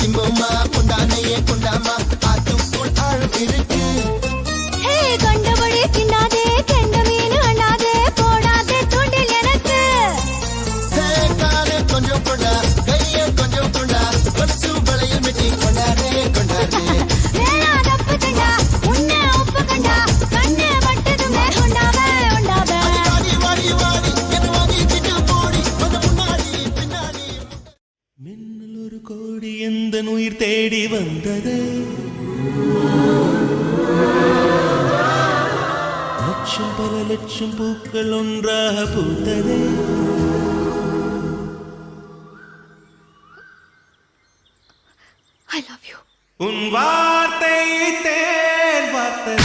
திம்முமா கொண்டானையே கொண்டாமா ஆத்துக்குள் ஆழம் இருக்கு. ஹே கண்டபடி தின்னாதே கெண்ட மீன் அண்ணாதே போடாதே தூண்டில் எனக்கு. ஹே காலே கொஞ்சம் கொண்டா கைய கொஞ்சம் கொண்டா பசு வளையல் மெட்டி கொண்டாடே கொண்டாடே. வேணா தப்பு கண்டா உன்னை உப்பு கண்டா கண்ணு பட்டதுமே உண்டாவே உண்டாவே. வாடி வாடி வாடி என்ன வாடி சிட்டு போடி வந்து முன்னாடி பின்னாடி. மின்னல் ஒரு கோடி எந்த உயிர் தேடி வந்தது. லட்சம் பல லட்சம் பூக்கள் ஒன்றாக பூத்தது. I love you. உன் வார்த்தை தேன் வார்த்தை